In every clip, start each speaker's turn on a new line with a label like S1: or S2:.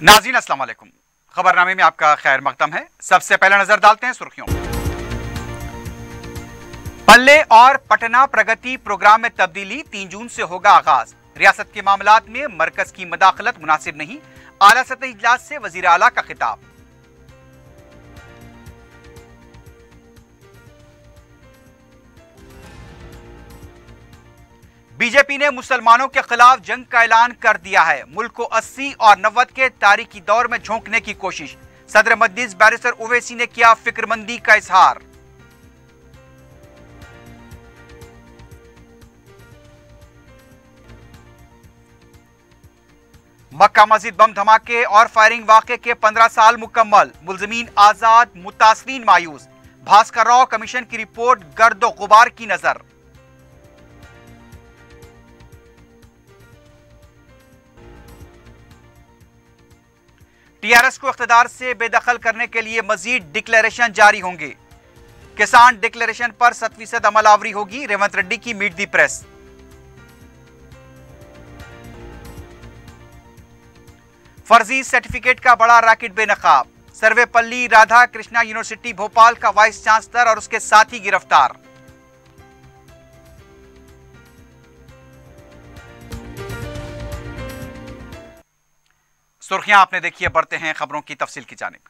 S1: नाज़रीन अस्सलाम वालेकुम। खबरनामे में आपका खैर मकदम है। सबसे पहले नजर डालते हैं सुर्खियों में। पल्ले और पटना प्रगति प्रोग्राम में तब्दीली 3 जून से होगा आगाज। रियासत के मामलात में मरकज की मदाखलत मुनासिब नहीं, आला सतही इजलास से वजीर आला का खिताब। बीजेपी ने मुसलमानों के खिलाफ जंग का ऐलान कर दिया है। मुल्क को 80 और 90 के तारीखी दौर में झोंकने की कोशिश। सदर मजलिस बैरिस्टर ओवैसी ने किया फिक्रमंदी का इजहार। मक्का मस्जिद बम धमाके और फायरिंग वाक़े के 15 साल मुकम्मल। मुल्ज़िमीन आजाद, मुतासरीन मायूस। भास्कर राव कमीशन की रिपोर्ट गर्दो गुबार की नजर। टीआरएस को इख्तिदार से बेदखल करने के लिए मजीद डिक्लेरेशन जारी होंगे। किसान डिक्लेरेशन पर 7% अमलावरी होगी। रेवंत रेड्डी की मीट दी प्रेस। फर्जी सर्टिफिकेट का बड़ा रैकेट बेनकाब। सर्वेपल्ली राधा कृष्णा यूनिवर्सिटी भोपाल का वाइस चांसलर और उसके साथी गिरफ्तार। सुर्खियां आपने देखी है, बढ़ते हैं खबरों की तफसील की जानिब।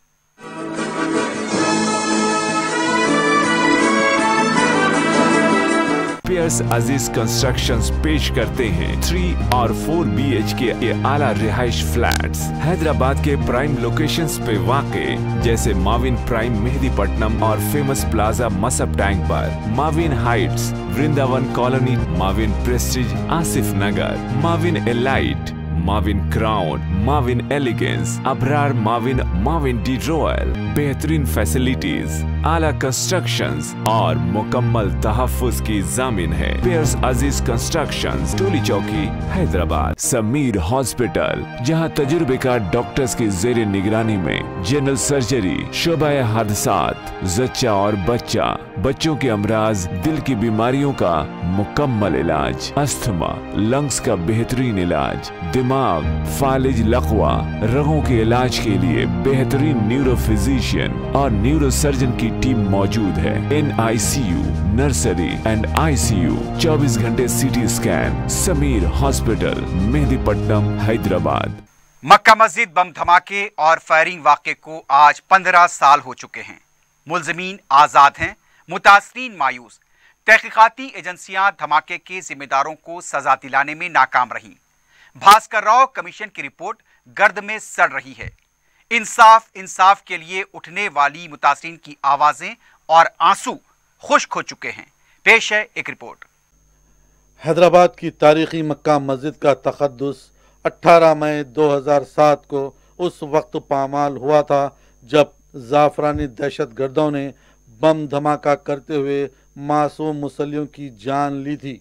S2: पियर्स अजीज कंस्ट्रक्शंस पेश करते हैं 3 और 4 BHK के आला रिहाइश फ्लैट्स हैदराबाद के प्राइम लोकेशंस पे वाक़े, जैसे माविन प्राइम मेहदीपट्टनम और फेमस प्लाजा मसब टैंक पर, Mavin Heights Vrindavan colony, Mavin Prestige Asif Nagar, Mavin Elite, Mavin Crown, Mavin Elegance, Abrar Mavin, Mavin D Royal. बेहतरीन फैसिलिटीज, आला कंस्ट्रक्शंस और मुकम्मल तहफ्फुज की जामिन है। पियर्स अजीज कंस्ट्रक्शंस, टोली चौकी, हैदराबाद। समीर हॉस्पिटल, जहां तजुर्बेकार डॉक्टर्स की जेर निगरानी में जनरल सर्जरी, शोबा हादसात, जच्चा और बच्चा, बच्चों के अमराज, दिल की बीमारियों का मुकम्मल इलाज, अस्थमा, लंग्स का बेहतरीन इलाज, दिमाग, फालिज, लकवा, रगों के इलाज के लिए बेहतरीन न्यूरो फिजिशियन और न्यूरो सर्जन की टीम मौजूद है। NICU, नर्सरी एंड ICU, 24 घंटे CT scan. Sameer hospital, Mehdipatnam, Hyderabad.
S1: Mecca Masjid bomb धमाके और फायरिंग वाक़े को आज 15 साल हो चुके हैं। मुल्ज़िमीन आजाद हैं, मुतासरीन मायूस। तहकीकाती एजेंसियां धमाके के जिम्मेदारों को सजा दिलाने में नाकाम रहीं। भास्कर राव कमीशन की रिपोर्ट गर्द में सड़ रही है। इंसाफ के लिए उठने वाली मुतासरीन की आवाजें और आंसू खुश्क हो चुके हैं। पेश है एक रिपोर्ट।
S3: हैदराबाद की तारीखी मक्का मस्जिद का तक़द्दुस 18 मई 2007 को उस वक्त पामाल हुआ था जब जाफरानी दहशतगर्दों ने बम धमाका करते हुए मासूम मुसल्लियों की जान ली थी।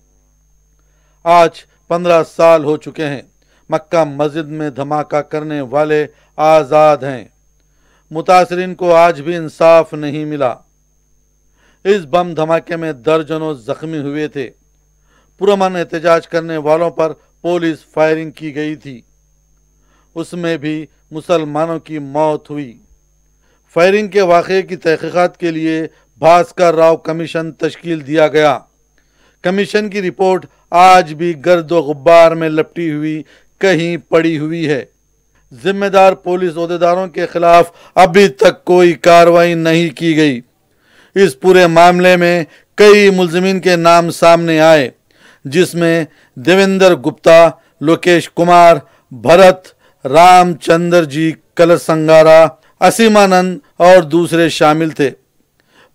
S3: आज 15 साल हो चुके हैं। मक्का मस्जिद में धमाका करने वाले आज़ाद हैं। मुतासरीन को आज भी इंसाफ नहीं मिला। इस बम धमाके में दर्जनों जख्मी हुए थे। पुरअमन एहतजाज करने वालों पर पुलिस फायरिंग की गई थी। उसमें भी मुसलमानों की मौत हुई। फायरिंग के वाक़े की तहकीकात के लिए भास्कर राव कमीशन तश्कील दिया गया। कमीशन की रिपोर्ट आज भी गर्दो गुब्बार में लपटी हुई कहीं पड़ी हुई है। जिम्मेदार पुलिस ओहदेदारों के खिलाफ अभी तक कोई कार्रवाई नहीं की गई। इस पूरे मामले में कई मुल्ज़िमीन के नाम सामने आए, जिसमें देवेंद्र गुप्ता, लोकेश कुमार, भरत, रामचंद्र जी कलसंगारा, असीमानंद और दूसरे शामिल थे।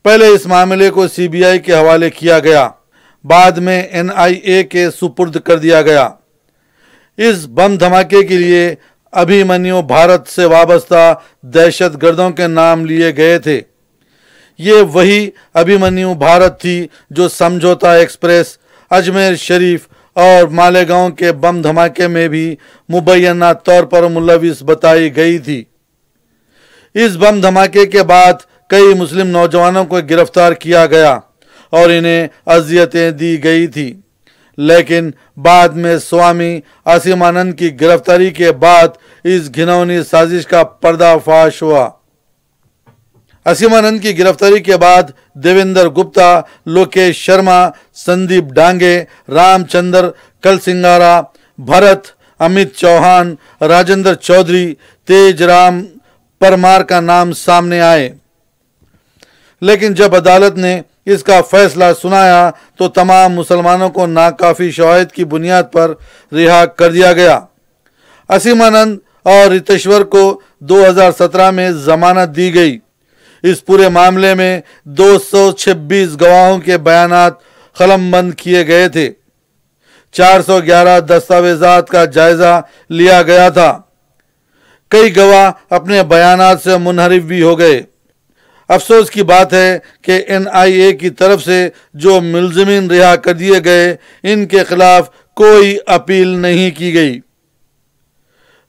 S3: पहले इस मामले को CBI के हवाले किया गया, बाद में NIA के सुपुर्द कर दिया गया। इस बम धमाके के लिए अभिमन्यु भारत से वाबस्ता दहशतगर्दों के नाम लिए गए थे। ये वही अभिमन्यु भारत थी जो समझौता एक्सप्रेस, अजमेर शरीफ और मालेगांव के बम धमाके में भी मुबैना तौर पर मुलविस बताई गई थी। इस बम धमाके के बाद कई मुस्लिम नौजवानों को गिरफ्तार किया गया और इन्हें अजियतें दी गई थी, लेकिन बाद में स्वामी असीमानंद की गिरफ्तारी के बाद इस घिनौनी साजिश का पर्दाफाश हुआ। असीमानंद की गिरफ्तारी के बाद देवेंद्र गुप्ता, लोकेश शर्मा, संदीप डांगे, रामचंद्र कलसिंगारा, भरत, अमित चौहान, राजेंद्र चौधरी, तेजराम परमार का नाम सामने आए। लेकिन जब अदालत ने इसका फैसला सुनाया तो तमाम मुसलमानों को नाकाफी शवाहिद की बुनियाद पर रिहा कर दिया गया। असीमानंद और रितेश्वर को 2017 में जमानत दी गई। इस पूरे मामले में 226 गवाहों के बयानात कलमबंद किए गए थे। 411 दस्तावेजात का जायजा लिया गया था। कई गवाह अपने बयानात से मुनहरिफ भी हो गए। अफसोस की बात है कि NIA की तरफ से जो मुल्जिमीन रिहा कर दिए गए, इनके खिलाफ कोई अपील नहीं की गई।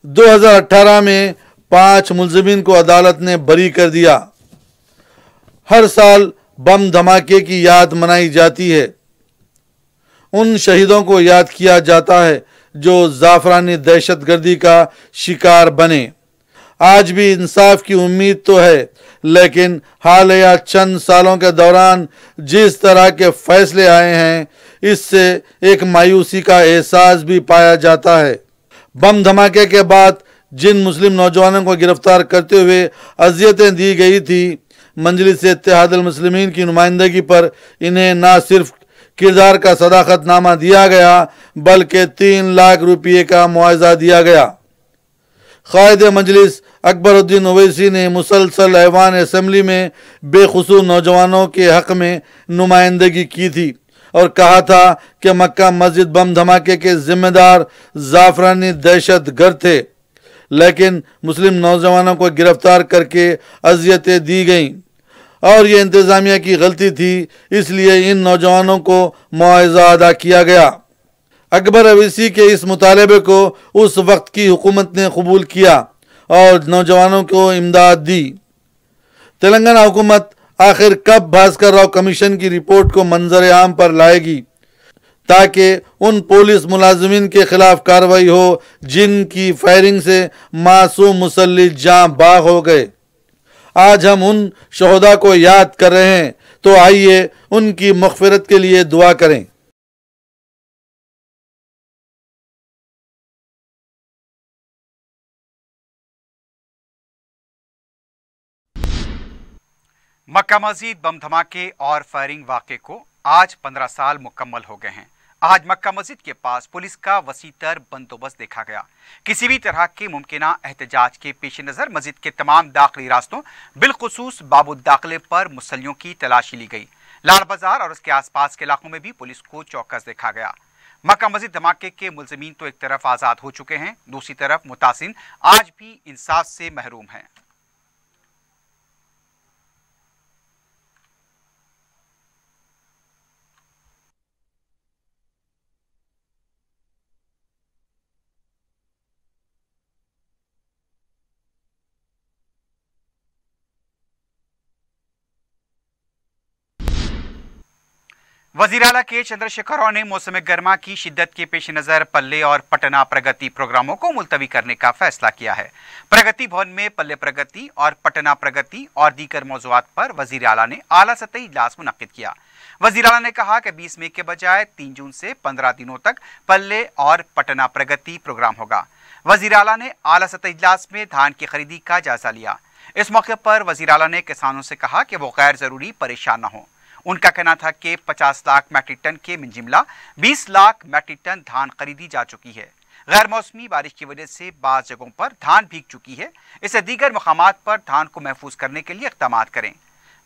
S3: 2018 में 5 मुल्जिमीन को अदालत ने बरी कर दिया। हर साल बम धमाके की याद मनाई जाती है। उन शहीदों को याद किया जाता है जो जाफरानी दहशतगर्दी का शिकार बने। आज भी इंसाफ की उम्मीद तो है, लेकिन हालिया चंद सालों के दौरान जिस तरह के फैसले आए हैं, इससे एक मायूसी का एहसास भी पाया जाता है। बम धमाके के बाद जिन मुस्लिम नौजवानों को गिरफ्तार करते हुए अजियतें दी गई थी, मजलिस इत्तेहादुल मुस्लिमीन की नुमाइंदगी पर इन्हें न सिर्फ किरदार का सदाकतनामा दिया गया, बल्कि 3 लाख रुपये का मुआवजा दिया गया। कायदे मजलिस अकबरुद्दीन ओवैसी ने मुसलसल ऐवान असम्बली में बेखुसूस नौजवानों के हक में नुमाइंदगी की थी और कहा था कि मक्का मस्जिद बम धमाके के जिम्मेदार जाफरानी दहशतगर्द थे, लेकिन मुस्लिम नौजवानों को गिरफ्तार करके अजियतें दी गईं और ये इंतजामिया की गलती थी, इसलिए इन नौजवानों को मुआवजा अदा किया गया। अकबर ओवैसी के इस मुतालबे को उस वक्त की हुकूमत ने कबूल किया और नौजवानों को इमदाद दी। तेलंगाना हुकूमत आखिर कब भास्कर राव कमीशन की रिपोर्ट को मंजर आम पर लाएगी, ताकि उन पुलिस मुलाजिमीन के खिलाफ कार्रवाई हो जिनकी फायरिंग से मासूम मुसल्ली जाँ बाग हो गए। आज हम उन शहदा को याद कर रहे हैं, तो आइए उनकी मग़फ़िरत के लिए दुआ करें।
S1: मक्का मस्जिद बम धमाके और फायरिंग वाक़े को आज 15 साल मुकम्मल हो गए हैं। आज मक्का मस्जिद के पास पुलिस का वसीतर बंदोबस्त देखा गया। किसी भी तरह के मुमकिना एहतजाज के पेश नज़र मस्जिद के तमाम दाखिली रास्तों, बिलखुसूस बाबुद दाखिले पर मुसल्लियों की तलाशी ली गई। लाल बाजार और उसके आसपास के इलाकों में भी पुलिस को चौकस देखा गया। मक्का मस्जिद धमाके के मुलजिमीन तो एक तरफ आज़ाद हो चुके हैं, दूसरी तरफ मुतासिन आज भी इंसाफ से महरूम हैं। वज़ीर आला के चंद्रशेखर राव ने मौसम गर्मा की शिद्दत के पेश नज़र पल्ले और पटना प्रगति प्रोग्रामों को मुलतवी करने का फैसला किया है। प्रगति भवन में पल्ले प्रगति और पटना प्रगति और दीगर मौज़ूआत पर वज़ीर आला ने आला सतही इजलास मुनक्किद किया। वज़ीर आला ने कहा कि 20 मई के बजाय 3 जून से 15 दिनों तक पल्ले और पटना प्रगति प्रोग्राम होगा। वज़ीर आला ने आला सतही इजलास में धान की खरीदी का जायजा लिया। इस मौके पर वज़ीर आला ने किसानों से कहा कि वो गैर ज़रूरी परेशान न हो। उनका कहना था कि 50 लाख मैट्रिक टन के मिन जुमला 20 लाख मैट्रिक टन धान खरीदी जा चुकी है। गैर मौसमी बारिश की वजह से बाज़ जगहों पर धान भीग चुकी है, इसे दीगर मकामात पर धान को महफूज करने के लिए इक़दामात करें।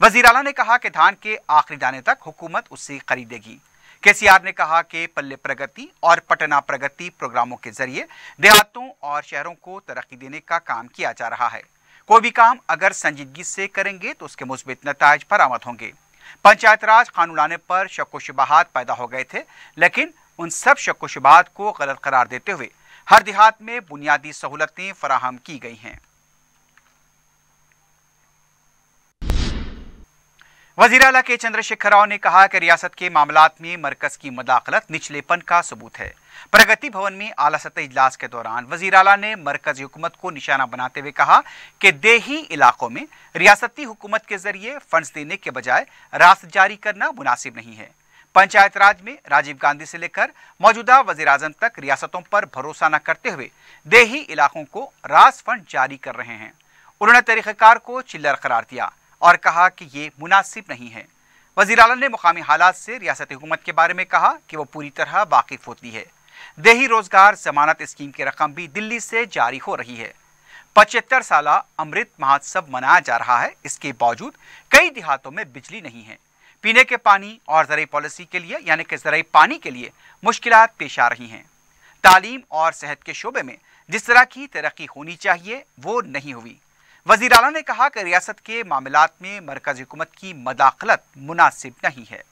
S1: वज़ीर आला ने कहा कि धान के आखिरी दाने तक हुकूमत उससे खरीदेगी। KCR ने कहा कि पल्ले प्रगति और पटना प्रगति प्रोग्रामों के जरिए देहातों और शहरों को तरक्की देने का काम किया जा रहा है। कोई भी काम अगर संजीदगी से करेंगे तो उसके मुस्बित नताइज बरामद होंगे। पंचायत राज कानून लाने पर शक व शुबहात पैदा हो गए थे, लेकिन उन सब शक व शुबहात को गलत करार देते हुए हर देहात में बुनियादी सहूलतें फराहम की गई हैं। वजीर आला के चंद्रशेखर राव ने कहा कि रियासत के मामलात में मरकज की मदाखलत निचलेपन का सबूत है। प्रगति भवन में आला सतह इजलास के दौरान वजीर आला ने मरकजी हुकूमत को निशाना बनाते हुए कहा कि देही इलाकों में रियासती हुकूमत के जरिए फंड्स देने के बजाय रास्त जारी करना मुनासिब नहीं है। पंचायत राज में राजीव गांधी से लेकर मौजूदा वजीर आजम तक रियासतों पर भरोसा न करते हुए देही इलाकों को रास्त फंड जारी कर रहे हैं। उन्होंने तरीक़ेकार को चिल्लर करार दिया और कहा कि ये मुनासिब नहीं है। वज़ीर आला ने मुकामी हालात से रियासती हुकूमत के बारे में कहा कि वो पूरी तरह वाकिफ होती है। देही रोजगार जमानत स्कीम की रकम भी दिल्ली से जारी हो रही है। 75 साला अमृत महोत्सव मनाया जा रहा है, इसके बावजूद कई देहातों में बिजली नहीं है। पीने के पानी और ज़राई पॉलिसी के लिए यानी कि ज़राई पानी के लिए मुश्किलात पेश आ रही हैं। तालीम और सेहत के शोबे में जिस तरह की तरक्की होनी चाहिए वो नहीं हुई। वज़ीर आला ने कहा कि रियासत के मामलात में मरकज़ी हुकूमत की मदाखलत मुनासिब नहीं है।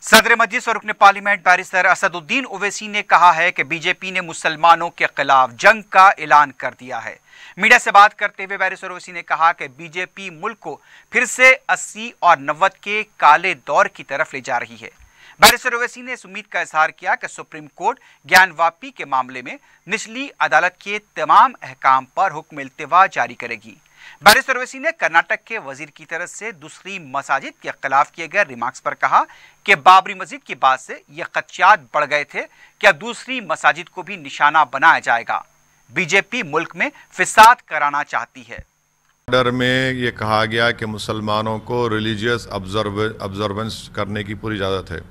S1: सदर मजलिस और रुकन पार्लियामेंट बैरिस्टर असदुद्दीन ओवैसी ने कहा है कि बीजेपी ने मुसलमानों के खिलाफ जंग का ऐलान कर दिया है। मीडिया से बात करते हुए बैरिस्टर ओवैसी ने कहा कि बीजेपी मुल्क को फिर से 80 और 90 के काले दौर की तरफ ले जा रही है। बैरिस्टर ओवैसी ने इस उम्मीद का इजहार किया कि सुप्रीम कोर्ट ज्ञान वापी के मामले में निचली अदालत के तमाम अहकाम पर हुक्म इल्तिवा जारी करेगी। बैरिस्टर ओवैसी ने कर्नाटक के वजीर की तरफ से दूसरी मसाजिद के खिलाफ किए गए रिमार्क्स पर कहा कि बाबरी मस्जिद की बात से ये खदशात बढ़ गए थे कि अब दूसरी मसाजिद को भी निशाना बनाया जाएगा। बीजेपी मुल्क में फिसाद कराना चाहती है।
S4: ऑर्डर में ये कहा गया कि मुसलमानों को रिलीजियस ऑब्जर्वेंस करने की पूरी इजाज़त है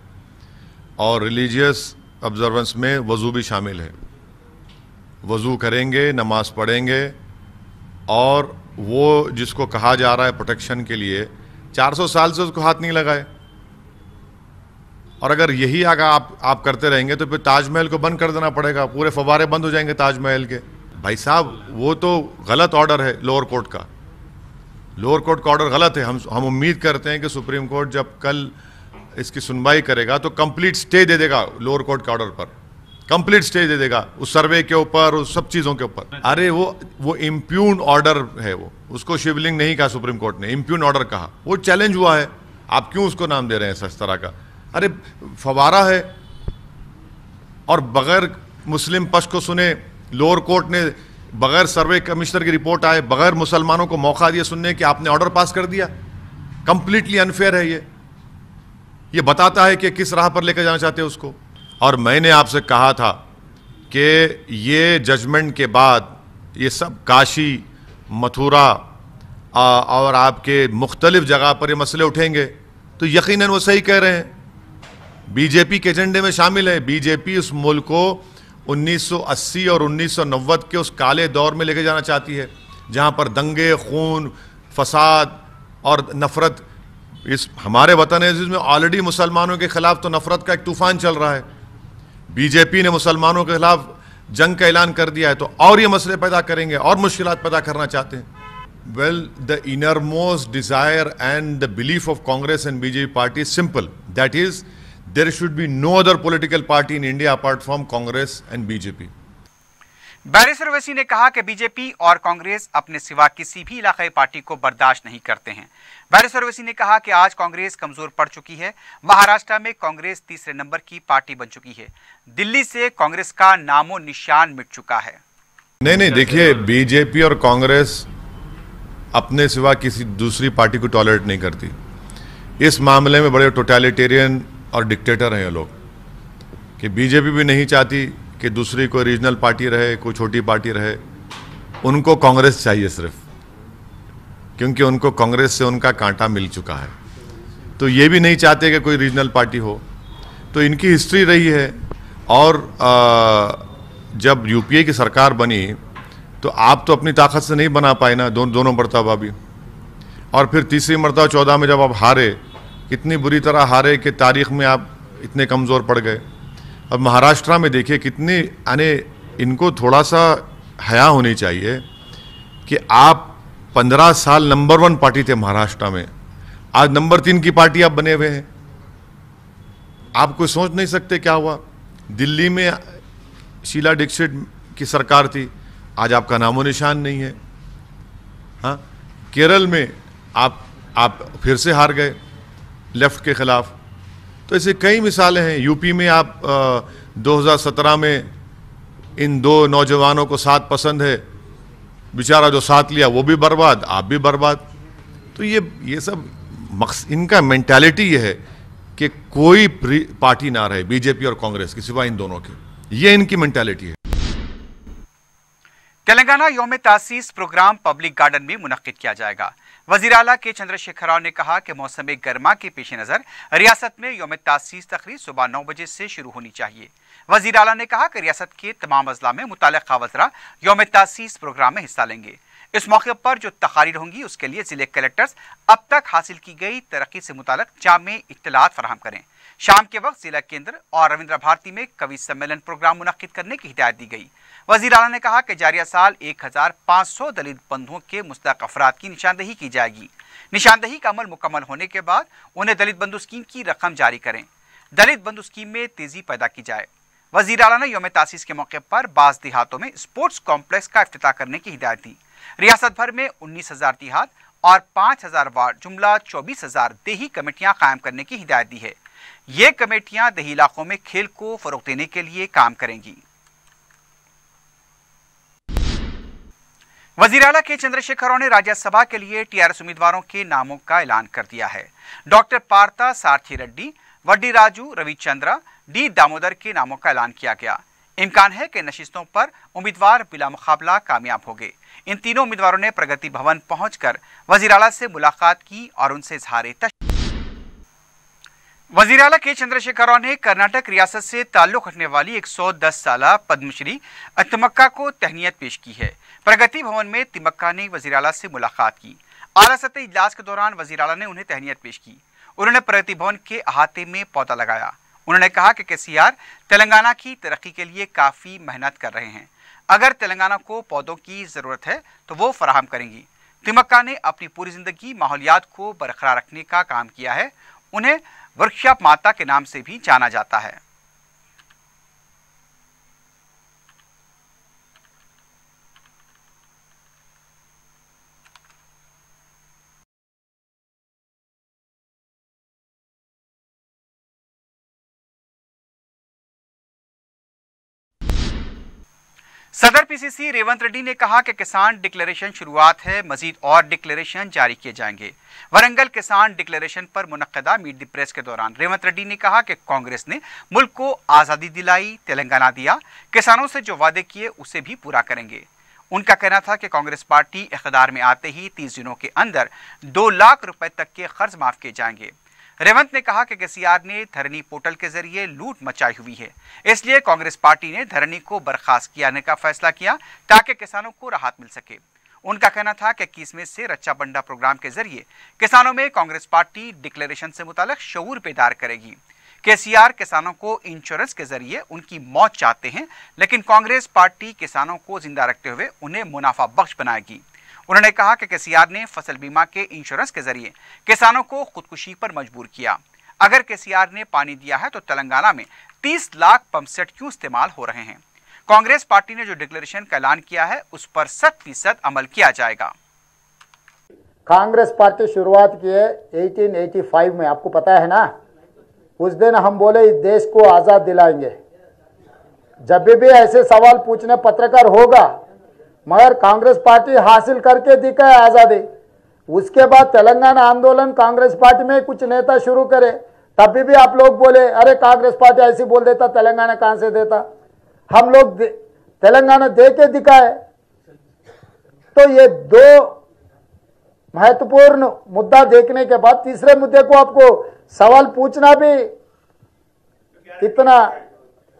S4: और रिलीजियस ऑब्जर्वेंस में वज़ू भी शामिल है। वज़ू करेंगे, नमाज पढ़ेंगे और वो जिसको कहा जा रहा है प्रोटेक्शन के लिए 400 साल से उसको हाथ नहीं लगाए। और अगर यही अगर आप करते रहेंगे तो फिर ताजमहल को बंद कर देना पड़ेगा, पूरे फव्वारे बंद हो जाएंगे ताजमहल के। भाई साहब वो तो गलत ऑर्डर है लोअर कोर्ट का। लोअर कोर्ट का ऑर्डर गलत है। हम उम्मीद करते हैं कि सुप्रीम कोर्ट जब कल इसकी सुनवाई करेगा तो कंप्लीट स्टे दे देगा लोअर कोर्ट के ऑर्डर पर, कंप्लीट स्टे दे देगा उस सर्वे के ऊपर, उस सब चीज़ों के ऊपर। अरे वो इम्प्यून ऑर्डर है, वो उसको शिवलिंग नहीं कहा सुप्रीम कोर्ट ने, इम्प्यून ऑर्डर कहा। वो चैलेंज हुआ है, आप क्यों उसको नाम दे रहे हैं इस तरह का? अरे फवारा है और बगैर मुस्लिम पक्ष को सुने लोअर कोर्ट ने, बगैर सर्वे कमिश्नर की रिपोर्ट आए, बगैर मुसलमानों को मौका दिए सुनने कि आपने ऑर्डर पास कर दिया। कंप्लीटली अनफेयर है ये बताता है कि किस राह पर लेकर जाना चाहते हैं उसको। और मैंने आपसे कहा था कि ये जजमेंट के बाद ये सब काशी, मथुरा और आपके मुख्तलिफ जगह पर ये मसले उठेंगे, तो यकीनन वो सही कह रहे हैं, बीजेपी के एजेंडे में शामिल है। बीजेपी उस मुल्क को 1980 और 1990 के उस काले दौर में लेके जाना चाहती है जहां पर दंगे, खून, फसाद और नफरत, इस हमारे वतन अज़ीज़ में ऑलरेडी मुसलमानों के खिलाफ तो नफरत का एक तूफान चल रहा है। बीजेपी ने मुसलमानों के खिलाफ जंग का ऐलान कर दिया है तो और ये मसले पैदा करेंगे और मुश्किलात पैदा करना चाहते हैं। Well, the innermost desire and the belief of Congress and BJP party is simple, that is there should be no other political party in India apart from Congress and BJP.
S1: Barrister Owaisi ने कहा कि बीजेपी और कांग्रेस अपने सिवा किसी भी इलाकाई पार्टी को बर्दाश्त नहीं करते हैं। बैरिस्टर ओवैसी ने कहा कि आज कांग्रेस कमजोर पड़ चुकी है। महाराष्ट्र में कांग्रेस तीसरे नंबर की पार्टी बन चुकी है। दिल्ली से कांग्रेस का नामो निशान मिट चुका है।
S4: नहीं, देखिए, बीजेपी और कांग्रेस अपने सिवा किसी दूसरी पार्टी को टॉलरेट नहीं करती। इस मामले में बड़े टोटलिटेरियन और डिक्टेटर हैं ये लोग, कि बीजेपी भी नहीं चाहती कि दूसरी कोई रीजनल पार्टी रहे, कोई छोटी पार्टी रहे। उनको कांग्रेस चाहिए सिर्फ, क्योंकि उनको कांग्रेस से उनका कांटा मिल चुका है। तो ये भी नहीं चाहते कि कोई रीजनल पार्टी हो। तो इनकी हिस्ट्री रही है। और जब यूपीए की सरकार बनी तो आप तो अपनी ताकत से नहीं बना पाए ना दोनों मरतबा भी। और फिर तीसरी मरतबा 14 में जब आप हारे, कितनी बुरी तरह हारे कि तारीख में आप इतने कमज़ोर पड़ गए। अब महाराष्ट्र में देखिए कितनी, यानी इनको थोड़ा सा हया होनी चाहिए कि आप 15 साल नंबर 1 पार्टी थे महाराष्ट्र में, आज नंबर 3 की पार्टी आप बने हुए हैं। आप कोई सोच नहीं सकते क्या हुआ। दिल्ली में शीला दीक्षित की सरकार थी, आज आपका नामो निशान नहीं है। हाँ, केरल में आप फिर से हार गए लेफ्ट के खिलाफ। तो ऐसे कई मिसालें हैं। यूपी में आप 2017 में इन दो नौजवानों को साथ पसंद है, बेचारा जो साथ लिया वो भी बर्बाद, आप भी बर्बाद। तो ये सब इनका मेंटालिटी ये है कि कोई पार्टी ना रहे बीजेपी और कांग्रेस की सिवाय इन दोनों के, ये इनकी मेंटालिटी है।
S1: तेलंगाना यौम तासीस प्रोग्राम पब्लिक गार्डन में मुनक्किद किया जाएगा। वजीर आला के चंद्रशेखर राव ने कहा कि मौसम गर्मा के पेश नज़र रियासत में यौम तासीस तकरीब सुबह 9 बजे से शुरू होनी चाहिए। वजीर आला ने कहा कि रियासत के तमाम अजला में मुताल्लिक़ा वज़रा यौम तासीस प्रोग्राम में हिस्सा लेंगे। इस मौके पर जो तकारीर होंगी उसके लिए जिले कलेक्टर्स अब तक हासिल की गई तरक्की से मुताल्लिक़ जामे इत्तलात फराहम करें। शाम के वक्त जिला केंद्र और रविंद्र भारती में कवि सम्मेलन प्रोग्राम मुनक्किद करने की हिदायत दी गई। वजीर आला ने कहा कि जारिया साल 1500 दलित बंधुओं के मुस्तहक़ अफराद की निशानदही की जाएगी। निशानदही का अमल मुकम्मल होने के बाद उन्हें दलित बंधु स्कीम की रकम जारी करें। दलित बंधु स्कीम में तेजी पैदा की जाए। वजीर आला ने यौम तासीस के मौके पर बाज़ देहातों में स्पोर्ट्स कॉम्प्लेक्स का इफ्तिताह करने की हिदायत दी। रियासत भर में 19,000 देहात और 5,000 वार्ड जुमला 24,000 देही कमेटियां कायम करने की हिदायत दी है। ये कमेटियां देही इलाकों में खेल को फरोग देने के लिए काम करेंगी। वजीर आला के चंद्रशेखर राव ने राज्यसभा के लिए टीआरएस उम्मीदवारों के नामों का ऐलान कर दिया है। डॉक्टर पार्था सारथी रेड्डी, वड्डी राजू, रविचंद्रा, डी दामोदर के नामों का ऐलान किया गया। इम्कान है कि नशिस्तों पर उम्मीदवार बिला मुकाबला कामयाब हो गए। इन तीनों उम्मीदवारों ने प्रगति भवन पहुंचकर वजीर आला से मुलाकात की और उनसे इजहार वजीर आला के चंद्रशेखर राव ने कर्नाटक रियासत से ताल्लुक रखने वाली 110 साला पद्मश्री तिमक्का को तहनीत पेश की है। प्रगति भवन में तिमक्का ने वजीर आला से मुलाकात की। आला सतह इजलास के दौरान वजीर आला ने उन्हें तहनीत पेश की। उन्होंने प्रगति भवन के अहाते में पौधा लगाया। उन्होंने कहा कि केसीआर तेलंगाना की तरक्की के लिए काफ़ी मेहनत कर रहे हैं। अगर तेलंगाना को पौधों की ज़रूरत है तो वो फराहम करेंगी। तिमक्का ने अपनी पूरी ज़िंदगी माहौलियात को बरकरार रखने का काम किया है। उन्हें वर्कशॉप माता के नाम से भी जाना जाता है। सदर पीसीसी रेवंत रेड्डी ने कहा कि किसान डिक्लेरेशन शुरुआत है, मजीद और डिक्लेरेशन जारी किए जाएंगे। वरंगल किसान डिक्लेरेशन पर मुनक्कदा मीट द प्रेस के दौरान रेवंत रेड्डी ने कहा कि कांग्रेस ने मुल्क को आज़ादी दिलाई, तेलंगाना दिया, किसानों से जो वादे किए उसे भी पूरा करेंगे। उनका कहना था कि कांग्रेस पार्टी इख्तियार में आते ही 30 दिनों के अंदर 2 लाख रुपए तक के कर्ज माफ किए जाएंगे। रेवंत ने कहा कि केसीआर ने धरनी पोर्टल के जरिए लूट मचाई हुई है, इसलिए कांग्रेस पार्टी ने धरनी को बर्खास्त कियाने का फैसला किया ताकि किसानों को राहत मिल सके। उनका कहना था कि 21 से रच्चा बंडा प्रोग्राम के जरिए किसानों में कांग्रेस पार्टी डिक्लेरेशन से मुताल्लिक शऊर बेदार करेगी। केसीआर किसानों को इंश्योरेंस के जरिए उनकी मौत चाहते हैं, लेकिन कांग्रेस पार्टी किसानों को जिंदा रखते हुए उन्हें मुनाफा बख्श बनाएगी। उन्होंने कहा कि केसीआर ने फसल बीमा के इंश्योरेंस के जरिए किसानों को खुदकुशी पर मजबूर किया। अगर केसीआर ने पानी दिया है तो तेलंगाना में 30 लाख पंप सेट क्यों इस्तेमाल हो रहे हैं। कांग्रेस पार्टी ने जो डिक्लेरेशन का ऐलान किया है उस पर 100% अमल किया जाएगा।
S5: कांग्रेस पार्टी शुरुआत की है 1885 में, आपको पता है ना। उस दिन हम बोले इस देश को आजाद दिलाएंगे। जब भी ऐसे सवाल पूछने पत्रकार होगा, मगर कांग्रेस पार्टी हासिल करके दिखाए आजादी। उसके बाद तेलंगाना आंदोलन कांग्रेस पार्टी में कुछ नेता शुरू करे, तभी भी आप लोग बोले अरे कांग्रेस पार्टी ऐसी बोल देता, तेलंगाना कहां से देता। हम लोग तेलंगाना दे के दिखाए। तो ये 2 महत्वपूर्ण मुद्दा देखने के बाद तीसरे मुद्दे को आपको सवाल पूछना भी इतना,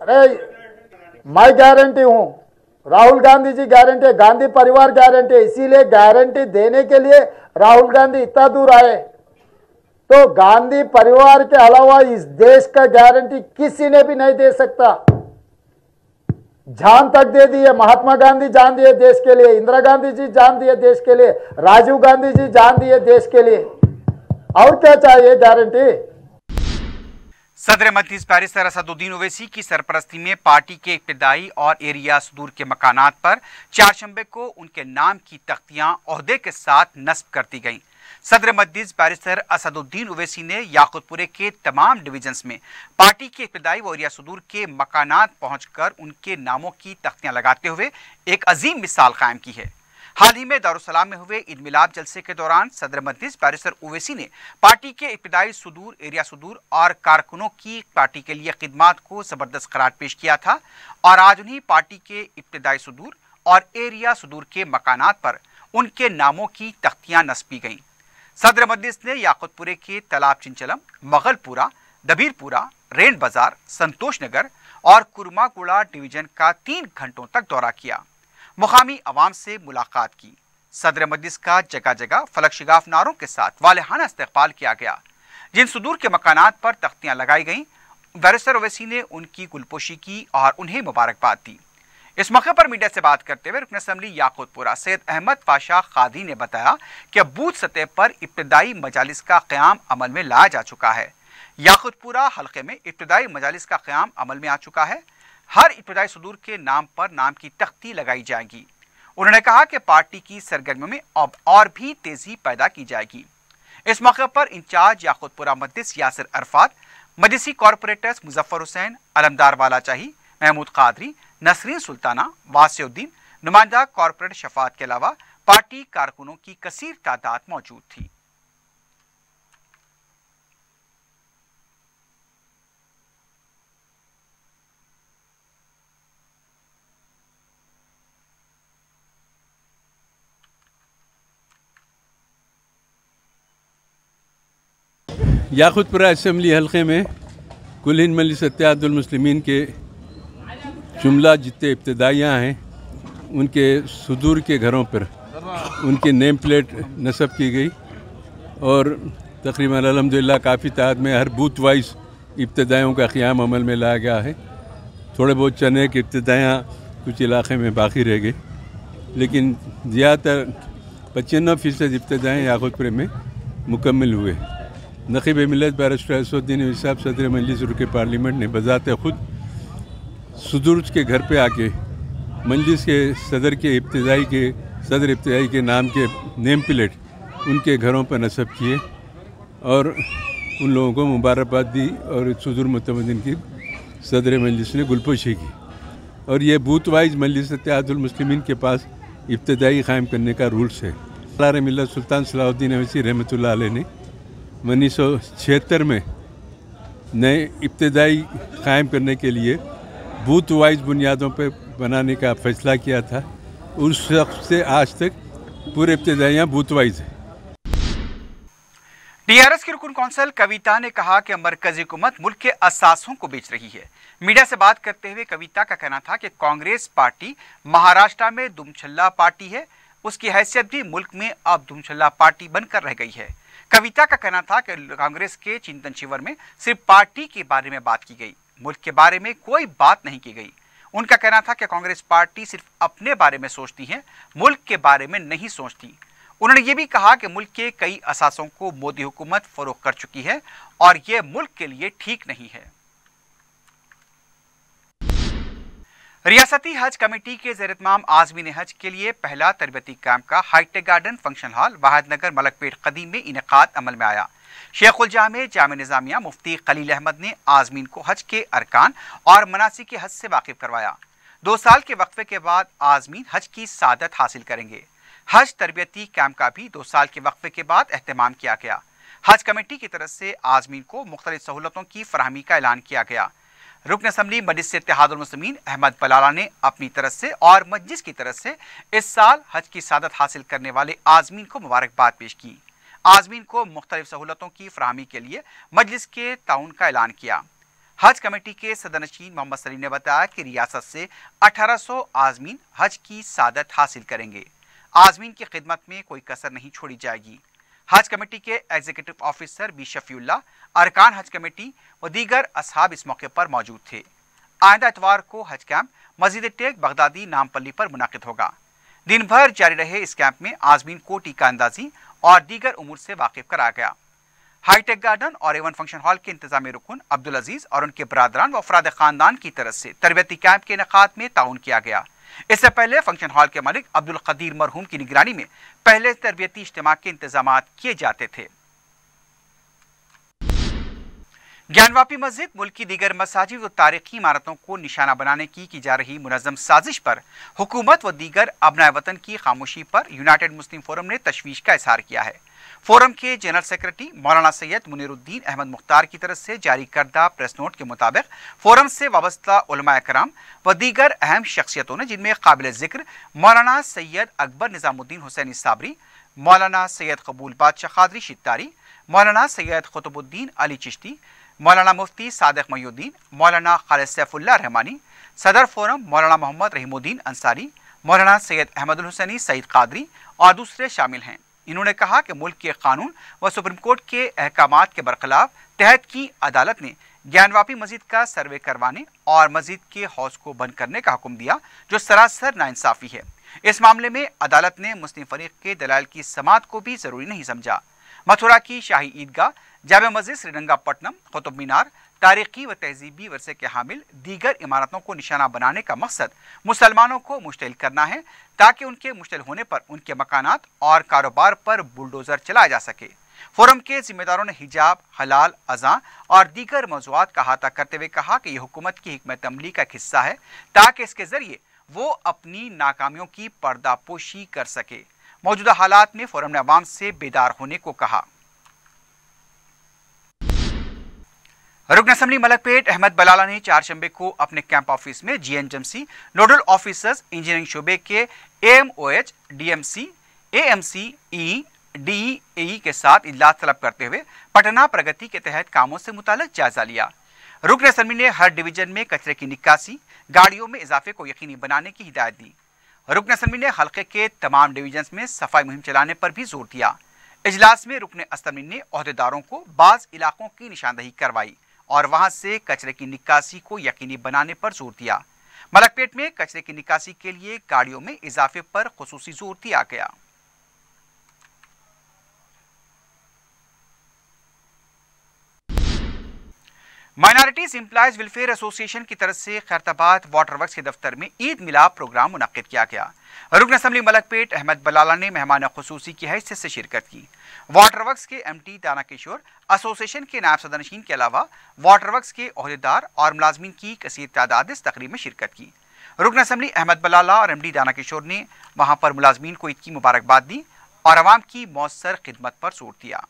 S5: अरे मैं गारंटी हूं, राहुल गांधी जी गारंटी है, गांधी परिवार गारंटी है। इसीलिए गारंटी देने के लिए राहुल गांधी इतना दूर आए। तो गांधी परिवार के अलावा इस देश का गारंटी किसी ने भी नहीं दे सकता। जान तक दे दी है, महात्मा गांधी जान दिए देश के लिए, इंदिरा गांधी जी जान दिए देश के लिए, राजीव गांधी जी जान दिए देश के लिए। और क्या चाहिए गारंटी।
S1: सदर मजलिस बैरिस्टर असदुद्दीन ओवैसी की सरपरस्ती में पार्टी के इब्तिदाई और एरिया सुदूर के मकानात पर चारशंबे को उनके नाम की तख्तियां ओहदे के साथ नस्ब कर दी गईं। सदर मजलिस बैरिस्टर असदुद्दीन ओवैसी ने याकूतपुरे के तमाम डिवीजन्स में पार्टी के इब्तिदाई व एरिया सुदूर के मकानात पहुंचकर उनके नामों की तख्तियां लगाते हुए एक अजीम मिसाल कायम की है। हाल ही में दारुसलाम में हुए ईद मिलाद जलसे के दौरान सदर मजलिस बैरिस्टर ओवैसी ने पार्टी के इब्तिदाई सुदूर, एरिया सुदूर और कारकुनों की पार्टी के लिए खिदमात को जबरदस्त करार पेश किया था और आज उन्हीं पार्टी के इब्तिदाई सुदूर और एरिया सुदूर के मकानात पर उनके नामों की तख्तियां नस्बी गईं। सदर मजलिस ने याकूतपुरे के तालाब चिंचलम, मगलपुरा, दबीरपुरा, रेन बाजार, संतोष नगर और कुरमागुड़ा डिवीजन का 3 घंटों तक दौरा किया, मुकामी अवाम से मुलाकात की। सदर मजलिस का जगह जगह फलक शिगाफ नारों के साथ वालेहाना इस्तकबाल किया गया। जिन सुदूर के मकानात पर तख्तियां लगाई गईं, बैरिस्टर ओवैसी ने उनकी गुलपोशी की और उन्हें मुबारकबाद दी। इस मौके पर मीडिया से बात करते हुए रुकन असम्बली याकूतपुरा सैयद अहमद पाशा कादी ने बताया कि बूथ सतह पर इब्तिदाई मजालिस का क़याम अमल में लाया जा चुका है। याकूतपुरा हल्के में इब्तिदाई मजालिस का क़याम अमल में आ चुका है। हर इब्तिदाई सुदूर के नाम पर नाम की तख्ती लगाई जाएगी। उन्होंने कहा कि पार्टी की सरगर्मियों में अब और भी तेजी पैदा की जाएगी। इस मौके पर इंचार्ज याकूतपुरा मजलिस यासिर अरफात, मजलिसी कॉरपोरेटर्स मुजफ्फर हुसैन, अलमदार वाला चाही, महमूद कादरी, नसरीन सुल्ताना, वासिउद्दीन, नुमाइंदा कॉरपोरेट शफात के अलावा पार्टी कारकुनों की कसीर तादाद मौजूद थी।
S6: याकूतपुरा असम्बली हल्के में कुल हिंद मजलिस इत्तेहादुल मुस्लिमीन के जुमला जितने इब्तिदाइयाँ हैं उनके सुदूर के घरों पर उनकी नेम प्लेट नस्ब की गई और तकरीबन अल्हम्दुलिल्लाह काफ़ी तादाद में हर बूथ वाइज इब्तिदाइयों का क़याम अमल में लाया गया है। थोड़े बहुत चने की इब्तिदाइयाँ कुछ इलाक़े में बाकी रह गई, लेकिन ज़्यादातर 95% इब्तिदाइयाँ याकूतपुरे में मुकम्मल हुए। नक़ीब मिल्लत बैरिस्टर असदुद्दीन ओवैसी साहब सदर मजलिस रुकन पार्लियामेंट ने बज़ात खुद सुदूर के घर पे आके मजलिस के सदर इब्तिदाई के नाम के नेम प्लेट उनके घरों पर नस्ब किए और उन लोगों को मुबारकबाद दी और सुदूर मुतमद्दिन की सदर मजलिस ने गुलपोशी की। और ये बूथ वाइज मजलिस इत्तेहादुल मुस्लिमीन के पास इब्तिदाई क़ायम करने का रूल्स है। सलार मिल्लत सुल्तान सलाहुद्दीन ओवैसी रहमतुल्लाह अलैह ने 1976 में नए इब्तिदाई क़ायम करने के लिए बूथ वाइज बुनियादों पर बनाने का फ़ैसला किया था। उस वक्त से आज तक पूरे इब्तिदाइयाँ बूथ वाइज है।
S1: टीआरएस की रुकन कौंसल कविता ने कहा कि मरकजी हुकूमत मुल्क के असासों को बेच रही है। मीडिया से बात करते हुए कविता का कहना था कि कांग्रेस पार्टी महाराष्ट्र में दुमछल्ला पार्टी है, उसकी हैसियत भी मुल्क में अब दुमछल्ला पार्टी बनकर रह गई है। कविता का कहना था कि कांग्रेस के चिंतन शिविर में सिर्फ पार्टी के बारे में बात की गई, मुल्क के बारे में कोई बात नहीं की गई। उनका कहना था कि कांग्रेस पार्टी सिर्फ अपने बारे में सोचती है, मुल्क के बारे में नहीं सोचती। उन्होंने ये भी कहा कि मुल्क के कई असासों को मोदी हुकूमत फरोख्त कर चुकी है और ये मुल्क के लिए ठीक नहीं है। रियासती हज कमेटी के ज़ेर-ए-इत्माम आज़मीन हज के लिए पहला तरबियती कैंप का hi tech garden function hall Wahidnagar Malakpet कदीम में इनेकाद अमल में आया। शेखुल जामे जामे निज़ामिया मुफ्ती खलील अहमद ने आज़मीन को हज के अरकान और मनासिक के हज से वाकिफ करवाया। 2 साल के वक्फे के बाद आज़मीन हज की सादत हासिल करेंगे। हज तरबियती कैंप का भी 2 साल के वक्फे के बाद एहतमाम किया गया। हज कमेटी की तरफ से आज़मीन को मुख्तलिफ सहूलतों की फराहमी का ऐलान किया गया। रुकन असम्बली मजलिस इत्तेहादुल मुस्लिमीन अहमद बलाला ने अपनी तरफ से और मजलिस की तरफ से इस साल हज की सादत हासिल करने वाले आज़मीन को मुबारकबाद पेश की। आज़मीन को मुख्तलिफ सहूलतों की फराहमी के लिए मजलिस के ताउन का ऐलान किया। हज कमेटी के सदरनशीन मोहम्मद सलीम ने बताया कि रियासत से 1800 आज़मीन हज की सादत हासिल करेंगे। आज़मीन की खिदमत में कोई कसर नहीं छोड़ी जाएगी। हज कमेटी के एग्जीक्यूटिव ऑफिसर बी शफीउल्लाह, अरकान हज कमेटी व दीगर असहाब इस मौके पर मौजूद थे। आइंदा इतवार को हज कैंप मस्जिद टेक बगदादी नामपल्ली पर मुनाकिद होगा। दिन भर जारी रहे इस कैंप में आज़मीन को टीका अंदाजी और दीगर उमूर से वाकिफ कराया गया। हाईटेक गार्डन और एवन फंक्शन हॉल के इंतजामी रुकन अब्दुल अजीज और उनके बरादरान व अफराद खानदान की तरफ से तरबियती कैंप के इनेकाद में ताउन किया गया। इससे पहले फंक्शन हॉल के मालिक अब्दुल कदीर मरहूम की निगरानी में पहले तरबियती इज्तिमा के इंतजाम किए जाते थे। ज्ञानवापी मस्जिद मुल्क की दीगर मसाजिद व तारीखी इमारतों को निशाना बनाने की जा रही मुनज़्ज़म साजिश पर हुकूमत व दीगर अबनाए वतन की खामोशी पर यूनाइटेड मुस्लिम फोरम ने तशवीश का इजहार किया है। फोरम के जनरल सेक्रेटरी मौलाना सैयद मुनीरुद्दीन अहमद मुख्तार की तरफ से जारी करदा प्रेस नोट के मुताबिक फोरम से वाबस्ता उलमाए कराम व दीगर अहम शख्सियतों ने, जिनमें काबिल जिक्र मौलाना सैयद अकबर निज़ामुद्दीन हुसैनी साबरी, मौलाना सैयद कबूल बादशाह कादरी शित्तारी, मौलाना सैयद कुतुबुद्दीन अली चिश्ती, मौलाना मुफ्ती सादिक मयूद्दीन, मौलाना खालिद सैफुल्लाह रहमानी, सदर फोरम मौलाना मोहम्मद रहीमुद्दीन अंसारी, मौलाना सैयद अहमदुल हुसैनी सईद कादरी और दूसरे शामिल हैं। इन्होंने कहा कि मुल्क के कानून व सुप्रीम कोर्ट के अहकामात के बरखिलाफ तहत की अदालत ने ज्ञानवापी मस्जिद का सर्वे करवाने और मस्जिद के हौज को बंद करने का हुक्म दिया, जो सरासर नाइंसाफी है। इस मामले में अदालत ने मुस्लिम फरीक के दलाल की समाअत को भी जरूरी नहीं समझा। मथुरा की शाही ईदगाह, जामे मस्जिद श्रीरंगापट्टनम, कुतुब मीनार, तारीखी व तहजीबी वर्से के हामिल दीगर इमारतों को निशाना बनाने का मकसद मुसलमानों को मुश्तिल करना है, ताकि उनके मुश्तिल होने पर उनके मकानात और कारोबार पर बुलडोजर चलाया जा सके। फोरम के जिम्मेदारों ने हिजाब, हलाल, अज़ां और दीगर मौज़ूआत का अहाता करते हुए कहा कि यह हुकूमत की हिकमत अमली का एक हिस्सा है, ताकि इसके जरिए वो अपनी नाकामियों की पर्दापोशी कर सके। मौजूदा हालात में फोरम ने अवाम से बेदार होने को कहा। रुकन असम्बली मलकपेट अहमद बलाला ने चारशंबे को अपने कैंप ऑफिस में जीएनएमसी नोडल ऑफिसर्स इंजीनियरिंग शोबे के एएमओएच, डीएमसी, एएमसी, ई, डीईई के साथ इजलास तलब करते हुए पटना प्रगति के तहत कामों से मुताल्लिक जायजा लिया। रुकन असम्बली ने हर डिवीजन में कचरे की निकासी, गाड़ियों में इजाफे को यकीनी बनाने की हिदायत दी। रुकन असम्बली ने हल्के के तमाम डिवीजन में सफाई मुहिम चलाने पर भी जोर दिया। इजलास में रुकन असम्बली ने ओहदेदारों को बाज इलाकों की निशानदही करवाई और वहां से कचरे की निकासी को यकीनी बनाने पर जोर दिया। मलकपेट में कचरे की निकासी के लिए गाड़ियों में इजाफे पर खुसूसी जोर दिया गया। माइनॉरिटीज एम्प्लॉयज वेलफेयर एसोसिएशन की तरफ से खैरताबाद वाटर वर्क्स के दफ्तर में ईद मिलाद प्रोग्राम मुनक्किद किया गया। रुकन असम्बली मलकपेट अहमद बलाला ने मेहमान खुसूसी की हैसियत से शिरकत की। वाटर वर्क्स के एमटी दाना किशोर, एसोसिएशन के नायब सदरनशीन के अलावा वाटर वर्क्स के ओहदेदार और मुलाजमीन की कसीर तादाद इस तकरीब में शिरकत की। रुकन असम्बली अहमद बलाला और एमडी दाना किशोर ने वहां पर मुलाजमीन को ईद की मुबारकबाद दी और अवाम की मौसर खिदमत पर जोर दिया।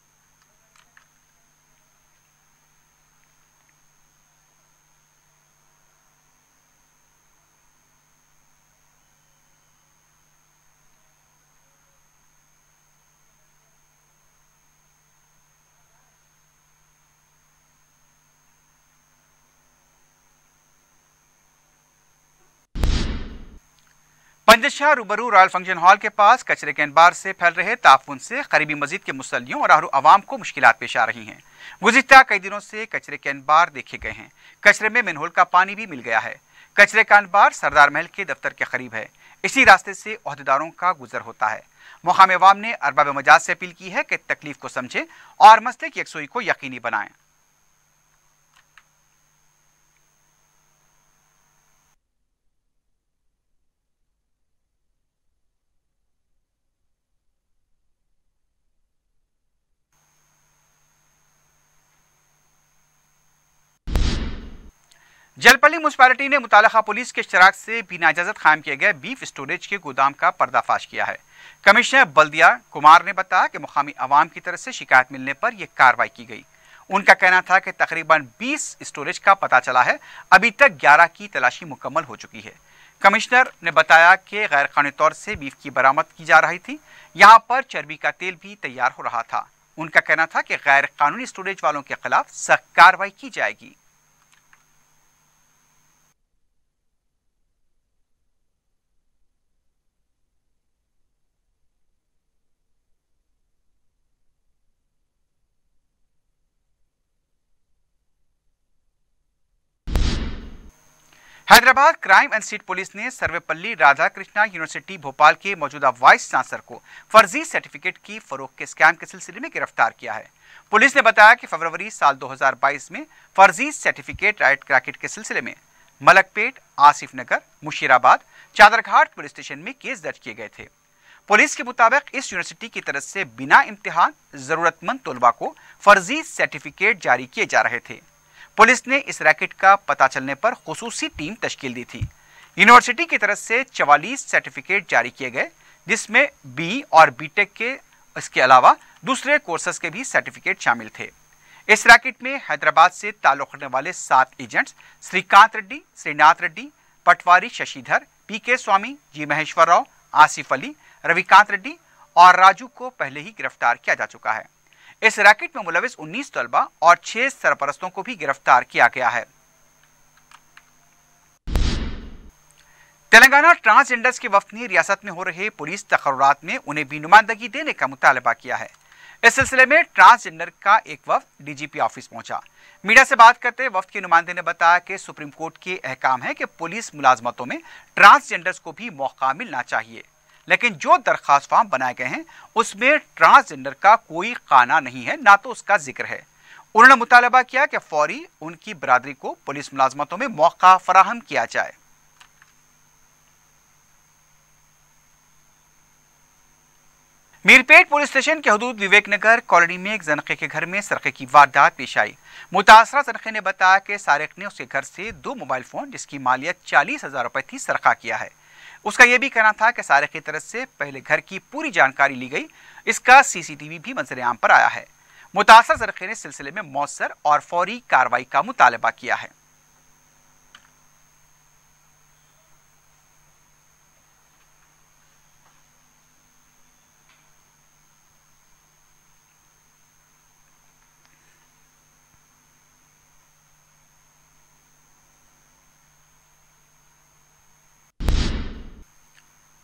S1: पंजशाह रूबरू रॉयल फंक्शन हॉल के पास कचरे के अनबार से फैल रहे ताफुन से करीबी मस्जिद के मुसल्लियों और आवाम को मुश्किलात पेश आ रही हैं। गुज़िश्ता कई दिनों से कचरे के अनबार देखे गए हैं। कचरे में मैनहोल का पानी भी मिल गया है। कचरे का अनबार सरदार महल के दफ्तर के करीब है। इसी रास्ते से ओहदेदारों का गुजर होता है। मुकामी अवाम ने अरबाब मजाज से अपील की है कि तकलीफ को समझें और मसले की यकसुई को यकीनी बनाएं। जलपल्ली म्युनिसिपैलिटी ने मुताल्लिका पुलिस के इश्तराक से बिना इजाजत कायम किए गए बीफ स्टोरेज के गोदाम का पर्दाफाश किया है। कमिश्नर बल्दिया कुमार ने बताया कि मुकामी अवाम की तरफ से शिकायत मिलने पर यह कार्रवाई की गई। उनका कहना था कि तकरीबन 20 स्टोरेज का पता चला है। अभी तक 11 की तलाशी मुकम्मल हो चुकी है। कमिश्नर ने बताया कि गैर कानूनी तौर से बीफ की बरामद की जा रही थी। यहाँ पर चर्बी का तेल भी तैयार हो रहा था। उनका कहना था कि गैर कानूनी स्टोरेज वालों के खिलाफ सख्त कार्रवाई की जाएगी। Hyderabad crime and state police ने सर्वेपल्ली राधाकृष्णा यूनिवर्सिटी भोपाल के मौजूदा वाइस चांसलर को फर्जी सर्टिफिकेट की फरोख्त के स्कैम के सिलसिले में गिरफ्तार किया है। पुलिस ने बताया कि फरवरी साल 2022 में फर्जी सर्टिफिकेट रैकेट के सिलसिले में मलकपेट, आसिफ नगर, मुशीराबाद, चादरघाट पुलिस स्टेशन में केस दर्ज किए गए थे। पुलिस के मुताबिक इस यूनिवर्सिटी की तरफ से बिना इम्तिहान जरूरतमंद तलबा को फर्जी सर्टिफिकेट जारी किए जा रहे थे। पुलिस ने इस रैकेट का पता चलने पर खुसूसी टीम तश्कील दी थी। यूनिवर्सिटी की तरफ से 44 सर्टिफिकेट जारी किए गए, जिसमें बी और बीटेक के इसके अलावा दूसरे कोर्सेज के भी सर्टिफिकेट शामिल थे। इस रैकेट में हैदराबाद से ताल्लुक रखने वाले 7 एजेंट्स श्रीकांत रेड्डी, श्रीनाथ रेड्डी, पटवारी शशिधर, पीके स्वामी, जी महेश्वर राव, आसिफ अली, रविकांत रेड्डी और राजू को पहले ही गिरफ्तार किया जा चुका है। इस रैकेट में मुलविस 19 तलबा और 6 सरपरस्तों को भी गिरफ्तार किया गया है। तेलंगाना ट्रांसजेंडर्स के वफ्द ने रियासत में हो रहे पुलिस तकर्रुरात में उन्हें भी नुमाइंदगी देने का मुतालबा किया है। इस सिलसिले में ट्रांसजेंडर का एक वफ्द डीजीपी ऑफिस पहुंचा। मीडिया से बात करते हुए वफ्द के नुमाइंदे ने बताया कि सुप्रीम कोर्ट के अहकाम है कि पुलिस मुलाजमतों में ट्रांसजेंडर्स को भी मौका मिलना चाहिए, लेकिन जो दरखास्त फॉर्म बनाए गए हैं उसमें ट्रांसजेंडर का कोई खाना नहीं है, ना तो उसका जिक्र है। उन्होंने मुतालबा किया कि फौरी उनकी बरादरी को पुलिस मुलाजमतों में मौका फराहम किया जाए। मीरपेट पुलिस स्टेशन के हदूद विवेक नगर कॉलोनी में एक जनखे के घर में सरके की वारदात पेश आई। मुतासरा जनखे ने बताया कि सारिक ने उसके घर से 2 मोबाइल फोन जिसकी मालियत 40,000 रुपए थी सरका किया है। उसका यह भी कहना था कि सारिक की तरफ से पहले घर की पूरी जानकारी ली गई। इसका सीसीटीवी भी मंजर-ए-आम पर आया है। मुतासरा जनखे ने सिलसिले में मौसर और फौरी कार्रवाई का मुतालबा किया है।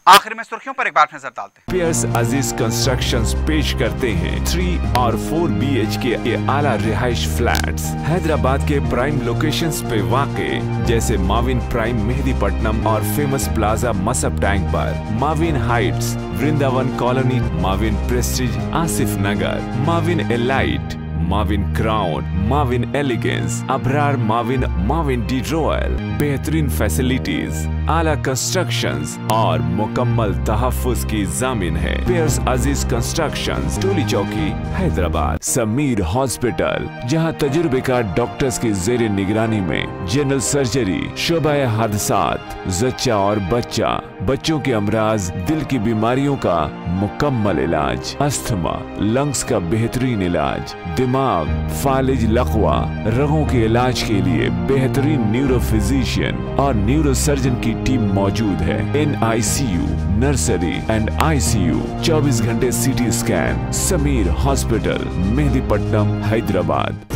S1: आखिर में सुर्खियों पर एक बार नजर डालते हैं।
S2: पियर्स अजीज कंस्ट्रक्शंस पेश करते हैं 3 और 4 BHK के आला रिहाइश फ्लैट्स हैदराबाद के प्राइम लोकेशंस पे वाक़े, जैसे माविन प्राइम मेहदीपट्टनम और फेमस प्लाजा मसब टैंक पर, Mavin Heights, Vrindavan colony, Mavin Prestige Asif Nagar, Mavin Elite, Mavin Crown, Mavin Elegance, Abrar Mavin, Mavin D Royal, बेहतरीन फैसिलिटीज, आला कंस्ट्रक्शंस और मुकम्मल तहफ्फुज की जामिन है। पियर्स अजीज कंस्ट्रक्शंस, टोली चौकी, हैदराबाद। समीर हॉस्पिटल, जहां तजुर्बेकार डॉक्टर्स की जेर निगरानी में जनरल सर्जरी, शोबा हादसात, जच्चा और बच्चा, बच्चों के अमराज, दिल की बीमारियों का मुकम्मल इलाज, अस्थमा, लंग्स का बेहतरीन इलाज, दिमाग, फालिज, लकवा, रगों के इलाज के लिए बेहतरीन न्यूरो फिजिशियन और न्यूरो सर्जन की टीम मौजूद है। NICU, नर्सरी एंड ICU, 24 घंटे CT scan. Sameer hospital, Mehdipatnam, Hyderabad.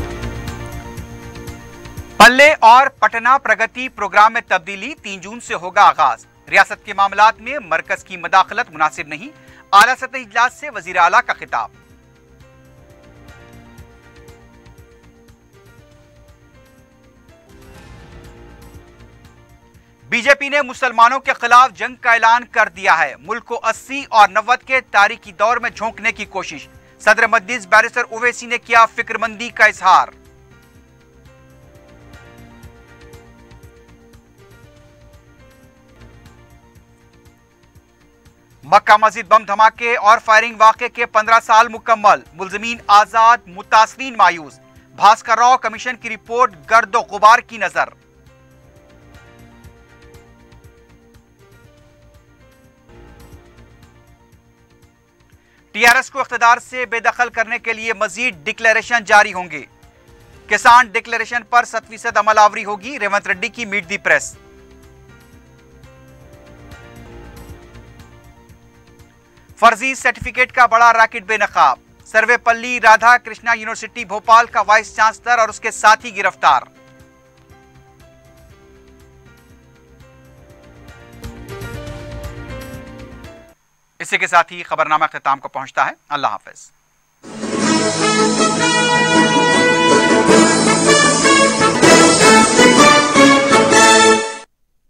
S1: पल्ले और पटना प्रगति प्रोग्राम में तब्दीली 3 जून से होगा आगाज। रियासत के मामलात में मरकज की मदाखलत मुनासिब नहीं, आला सतही इजलास से वजीर आला का खिताब। बीजेपी ने मुसलमानों के खिलाफ जंग का ऐलान कर दिया है। मुल्क को 80 और 90 के तारीखी दौर में झोंकने की कोशिश। सदर मजलिस बैरिस्टर ओवैसी ने किया फिक्रमंदी का इजहार। मक्का मस्जिद बम धमाके और फायरिंग वाक़े के 15 साल मुकम्मल। मुल्ज़िमीन आजाद, मुतासरीन मायूस। भास्कर राव कमीशन की रिपोर्ट गर्दो गुबार की नजर। टीआरएस को इख्तिदार से बेदखल करने के लिए मजीद डिक्लेरेशन जारी होंगे। किसान डिक्लेरेशन पर 7% अमलावरी होगी। रेवंत रेड्डी की मीट दी प्रेस। फर्जी सर्टिफिकेट का बड़ा रैकेट बेनकाब। सर्वेपल्ली राधाकृष्णा यूनिवर्सिटी भोपाल का वाइस चांसलर और उसके साथी गिरफ्तार। इसी के साथ ही खबरनामा ख़िताम को पहुंचता है। अल्लाह हाफ़िज़।